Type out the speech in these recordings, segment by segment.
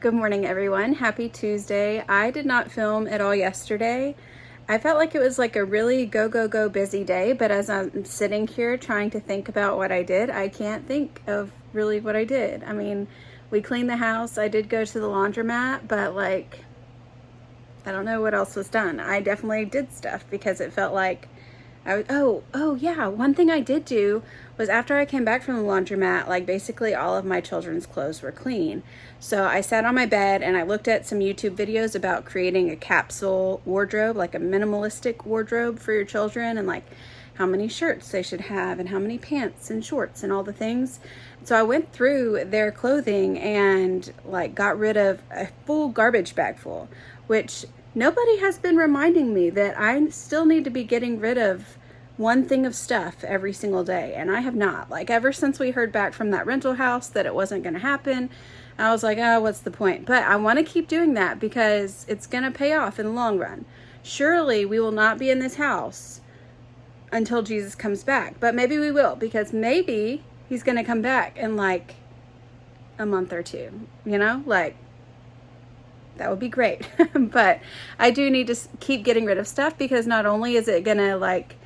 Good morning, everyone. Happy Tuesday. I did not film at all yesterday. I felt like it was like a really go busy day, but as I'm sitting here trying to think about what I did, I can't think of really what I did. I mean, we cleaned the house. I did go to the laundromat, but like, I don't know what else was done. I definitely did stuff because it felt like oh yeah, one thing I did do was after I came back from the laundromat, like basically all of my children's clothes were clean. So I sat on my bed and I looked at some YouTube videos about creating a capsule wardrobe, like a minimalistic wardrobe for your children, and like how many shirts they should have and how many pants and shorts and all the things. So I went through their clothing and like got rid of a full garbage bag full, which nobody has been reminding me that I still need to be getting rid of one thing of stuff every single day, and I have not. Like ever since we heard back from that rental house that it wasn't going to happen, I was like, oh, what's the point? But I want to keep doing that because it's going to pay off in the long run. Surely we will not be in this house until Jesus comes back, but maybe we will, because maybe he's going to come back in like a month or two, you know, like that would be great. But I do need to keep getting rid of stuff because not only is it gonna like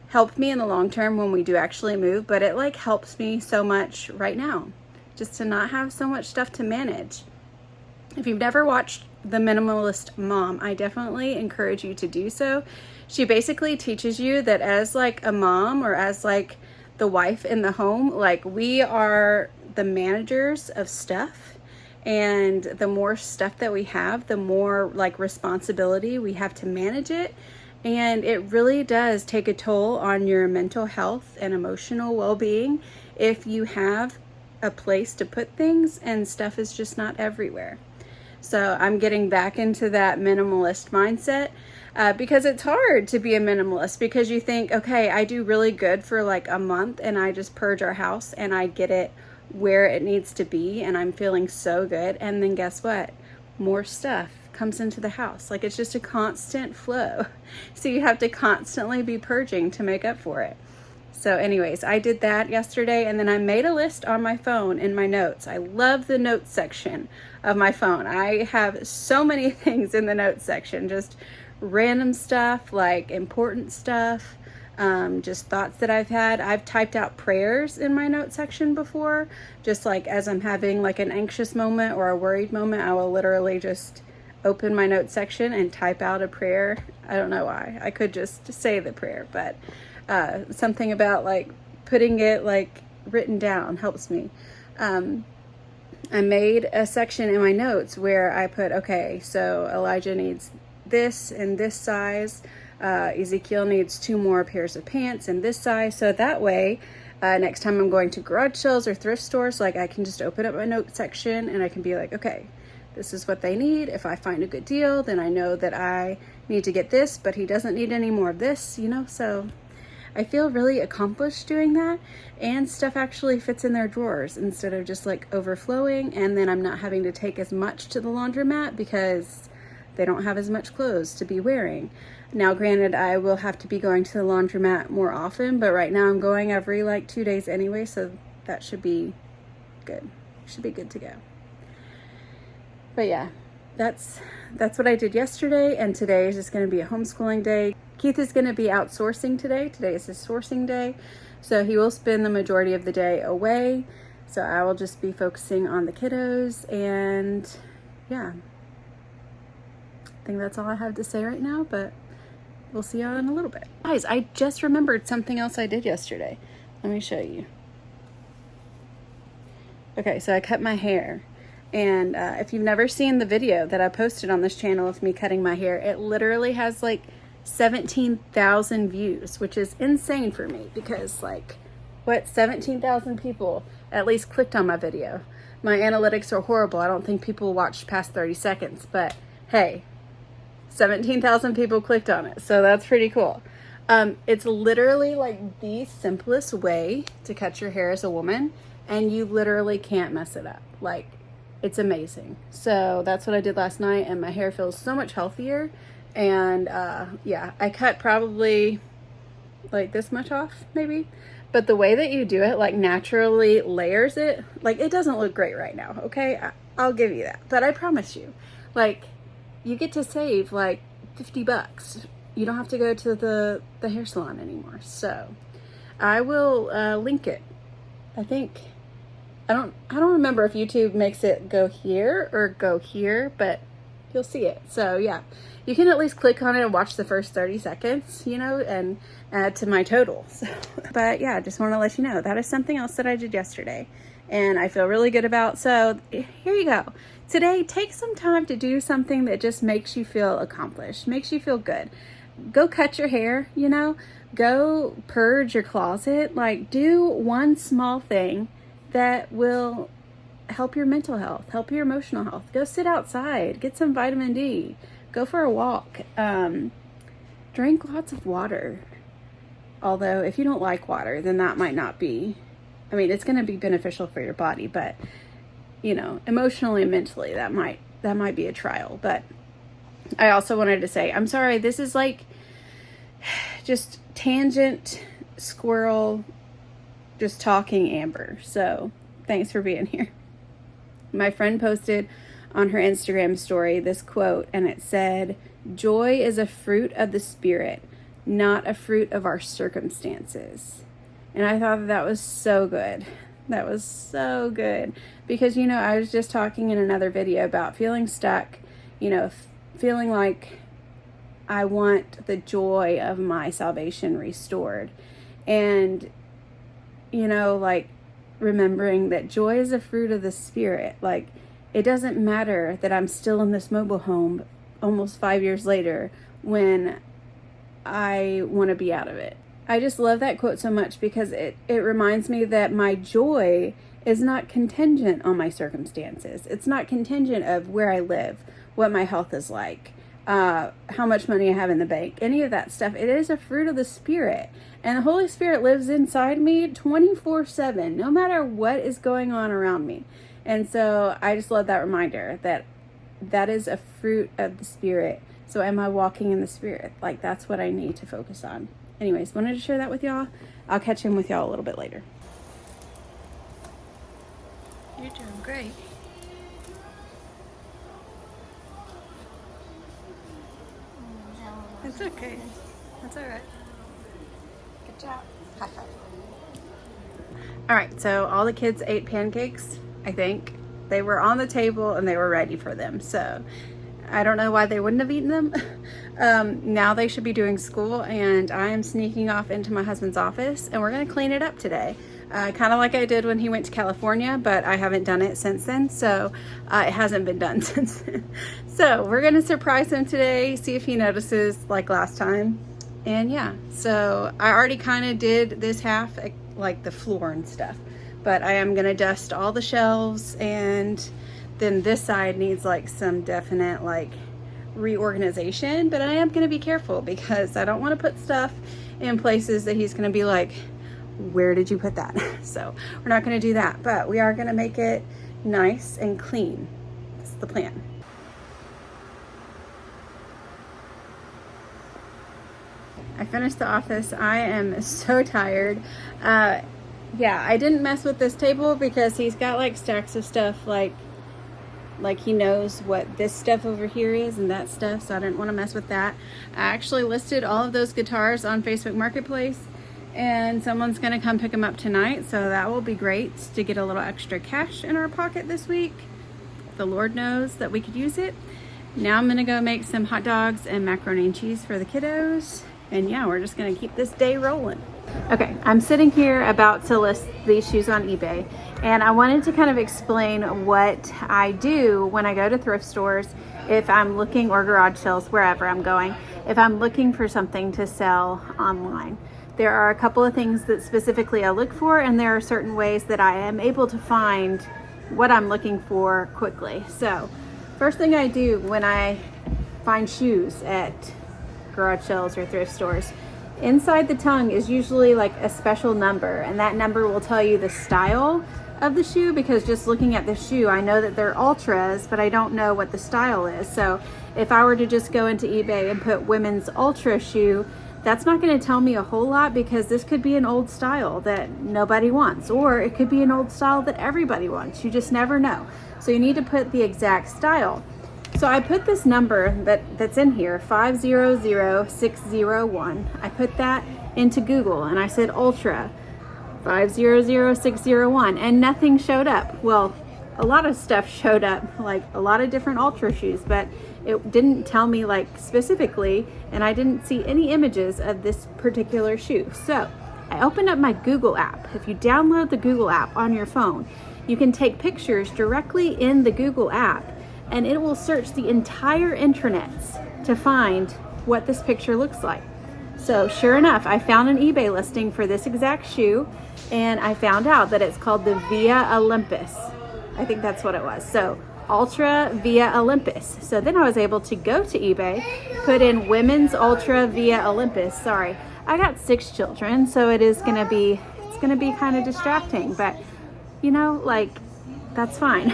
help me in the long term when we do actually move, but it like helps me so much right now just to not have so much stuff to manage. If you've never watched The Minimalist Mom, I definitely encourage you to do so. She basically teaches you that as like a mom or as like the wife in the home, like we are the managers of stuff. And the more stuff that we have, the more like responsibility we have to manage it. And it really does take a toll on your mental health and emotional well-being if you have a place to put things and stuff is just not everywhere. So I'm getting back into that minimalist mindset because it's hard to be a minimalist because you think, okay, I do really good for like a month and I just purge our house and I get it where it needs to be and I'm feeling so good, and then guess what, more stuff comes into the house. Like it's just a constant flow, so you have to constantly be purging to make up for it. So anyways, I did that yesterday, and then I made a list on my phone in my notes. I love the notes section of my phone. I have so many things in the notes section, just random stuff, like important stuff, just thoughts that I've had. I've typed out prayers in my note section before, just like as I'm having like an anxious moment or a worried moment, I will literally just open my note section and type out a prayer. I don't know why. I could just say the prayer, but something about like putting it like written down helps me. I made a section in my notes where I put, okay, so Elijah needs this in this size. Ezekiel needs 2 more pairs of pants in this size. So that way, next time I'm going to garage sales or thrift stores, like I can just open up my note section and I can be like, okay, this is what they need. If I find a good deal, then I know that I need to get this, but he doesn't need any more of this, you know? So I feel really accomplished doing that, and stuff actually fits in their drawers instead of just like overflowing. And then I'm not having to take as much to the laundromat because they don't have as much clothes to be wearing. Now, granted, I will have to be going to the laundromat more often, but right now I'm going every like 2 days anyway, so that should be good. Should be good to go. But yeah, that's what I did yesterday, and today is just going to be a homeschooling day. Keith is going to be outsourcing today. Today is his sourcing day, so he will spend the majority of the day away. So I will just be focusing on the kiddos, and yeah, I think that's all I have to say right now, but we'll see y'all in a little bit. Guys, I just remembered something else I did yesterday. Let me show you. Okay, so I cut my hair. And if you've never seen the video that I posted on this channel of me cutting my hair, it literally has like 17,000 views, which is insane for me because like, what, 17,000 people at least clicked on my video. My analytics are horrible. I don't think people watched past 30 seconds, but hey, 17,000 people clicked on it. So that's pretty cool. It's literally like the simplest way to cut your hair as a woman, and you literally can't mess it up. Like, it's amazing. So that's what I did last night, and my hair feels so much healthier. And yeah, I cut probably like this much off maybe, but the way that you do it like naturally layers it. Like, it doesn't look great right now, okay? I'll give you that. But I promise you, like, you get to save like $50. You don't have to go to the hair salon anymore. So I will link it. I think, I don't remember if YouTube makes it go here or go here, but you'll see it. So yeah, you can at least click on it and watch the first 30 seconds, you know, and add to my total. So, but yeah, just want to let you know that is something else that I did yesterday and I feel really good about. So here you go. Today, take some time to do something that just makes you feel accomplished, makes you feel good. Go cut your hair, you know, go purge your closet. Like, do one small thing that will help your mental health, help your emotional health. Go sit outside, get some vitamin D, go for a walk, drink lots of water. Although if you don't like water, then that might not be, I mean, it's going to be beneficial for your body, but you know, emotionally and mentally, that might be a trial. But I also wanted to say, I'm sorry, this is like just tangent squirrel, just talking Amber. So thanks for being here. My friend posted on her Instagram story this quote, and it said, "Joy is a fruit of the spirit, not a fruit of our circumstances." And I thought that was so good. That was so good because, you know, I was just talking in another video about feeling stuck, you know, feeling like I want the joy of my salvation restored. And, you know, like remembering that joy is a fruit of the spirit. Like, it doesn't matter that I'm still in this mobile home almost 5 years later when I want to be out of it. I just love that quote so much because it reminds me that my joy is not contingent on my circumstances. It's not contingent of where I live, what my health is like, how much money I have in the bank, any of that stuff. It is a fruit of the Spirit. And the Holy Spirit lives inside me 24/7, no matter what is going on around me. And so I just love that reminder that that is a fruit of the Spirit. So am I walking in the Spirit? Like, that's what I need to focus on. Anyways, wanted to share that with y'all. I'll catch in with y'all a little bit later. You're doing great. It's okay. That's all right. Good job. High five. All right, so all the kids ate pancakes, I think. They were on the table and they were ready for them. So I don't know why they wouldn't have eaten them. Now they should be doing school, and I am sneaking off into my husband's office, and we're gonna clean it up today. Kind of like I did when he went to California, but I haven't done it since then, so it hasn't been done since then. So we're gonna surprise him today, see if he notices like last time. And yeah, so I already kind of did this half, like the floor and stuff, but I am gonna dust all the shelves, and then this side needs like some definite like reorganization, but I am going to be careful because I don't want to put stuff in places that he's going to be like, where did you put that? So we're not going to do that, but we are going to make it nice and clean. That's the plan. I finished the office. I am so tired. Yeah, I didn't mess with this table because he's got like stacks of stuff like he knows what this stuff over here is and that stuff, so I didn't want to mess with that. I actually listed all of those guitars on Facebook Marketplace, and someone's going to come pick them up tonight, so that will be great to get a little extra cash in our pocket this week. The Lord knows that we could use it. Now I'm going to go make some hot dogs and macaroni and cheese for the kiddos, and yeah, we're just going to keep this day rolling. Okay, I'm sitting here about to list these shoes on eBay, and I wanted to kind of explain what I do when I go to thrift stores, if I'm looking, or garage sales, wherever I'm going, if I'm looking for something to sell online. There are a couple of things that specifically I look for, and there are certain ways that I am able to find what I'm looking for quickly. So, first thing I do when I find shoes at garage sales or thrift stores, inside the tongue is usually like a special number, and that number will tell you the style of the shoe, because just looking at the shoe, I know that they're ultras, but I don't know what the style is. So if I were to just go into eBay and put women's ultra shoe, that's not going to tell me a whole lot, because this could be an old style that nobody wants, or it could be an old style that everybody wants. You just never know. So you need to put the exact style. So I put this number that's in here, 500601. I put that into Google and I said Ultra 500601, and nothing showed up. Well, a lot of stuff showed up, like a lot of different Ultra shoes, but it didn't tell me like specifically, and I didn't see any images of this particular shoe. So I opened up my Google app. If you download the Google app on your phone, you can take pictures directly in the Google app, and it will search the entire intranets to find what this picture looks like. So sure enough, I found an eBay listing for this exact shoe, and I found out that it's called the Via Olympus. I think that's what it was. So Ultra Via Olympus. So then I was able to go to eBay, put in women's Ultra Via Olympus. Sorry, I got 6 children, so it's gonna be kind of distracting, but you know, like, that's fine.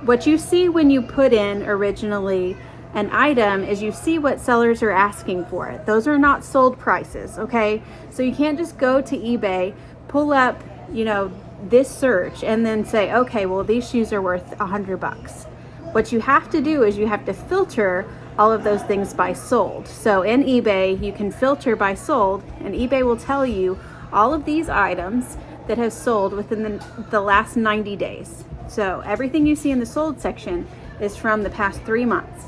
What you see when you put in originally an item is you see what sellers are asking for it. Those are not sold prices, okay? So you can't just go to eBay, pull up, you know, this search and then say, okay, well, these shoes are worth $100. What you have to do is you have to filter all of those things by sold. So in eBay, you can filter by sold, and eBay will tell you all of these items that have sold within the last 90 days. So everything you see in the sold section is from the past 3 months.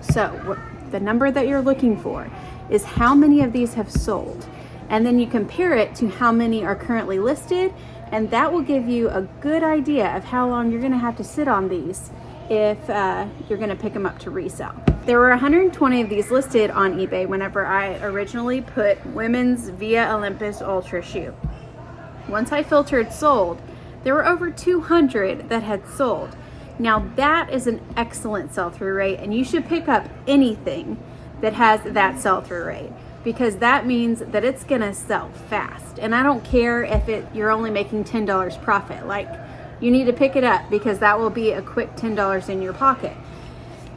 So the number that you're looking for is how many of these have sold. And then you compare it to how many are currently listed, and that will give you a good idea of how long you're gonna have to sit on these if you're gonna pick them up to resell. There were 120 of these listed on eBay whenever I originally put women's Via Olympus Ultra shoe. Once I filtered sold, there were over 200 that had sold. Now that is an excellent sell-through rate, and you should pick up anything that has that sell-through rate, because that means that it's gonna sell fast. And I don't care if you're only making $10 profit. Like, you need to pick it up, because that will be a quick $10 in your pocket.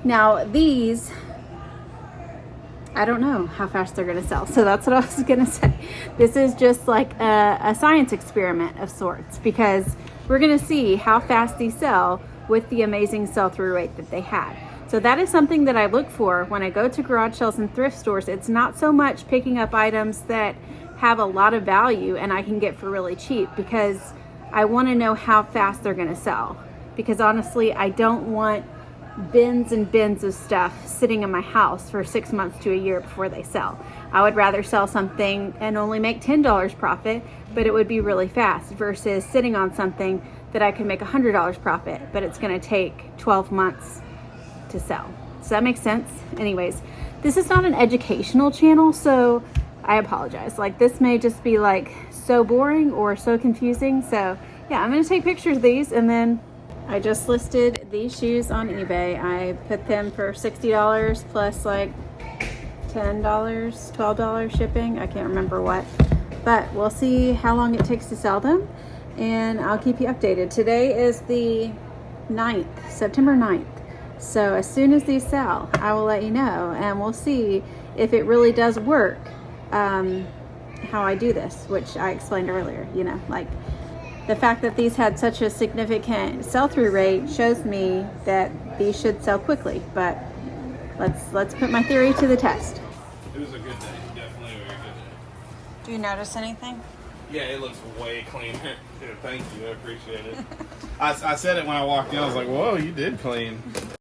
Now these, I don't know how fast they're gonna sell. So that's what I was gonna say. This is just like a science experiment of sorts, because we're gonna see how fast these sell with the amazing sell-through rate that they had. So that is something that I look for when I go to garage sales and thrift stores. It's not so much picking up items that have a lot of value and I can get for really cheap, because I wanna know how fast they're gonna sell. Because honestly, I don't want bins and bins of stuff sitting in my house for 6 months to a year before they sell. I would rather sell something and only make $10 profit, but it would be really fast, versus sitting on something that I could make $100 profit, but it's gonna take 12 months to sell. Does that make sense? Anyways, this is not an educational channel, so I apologize. Like, this may just be like so boring or so confusing. So yeah, I'm gonna take pictures of these, and then I just listed these shoes on eBay. I put them for $60 plus like $10, $12 shipping. I can't remember what, but we'll see how long it takes to sell them, and I'll keep you updated. Today is the 9th, September 9th. So as soon as these sell, I will let you know, and we'll see if it really does work, how I do this, which I explained earlier. You know, like, the fact that these had such a significant sell-through rate shows me that these should sell quickly, but let's put my theory to the test. It was a good day, definitely a very good day. Do you notice anything? Yeah, it looks way cleaner. Dude, thank you, I appreciate it. I said it when I walked in, I was like, whoa, you did clean.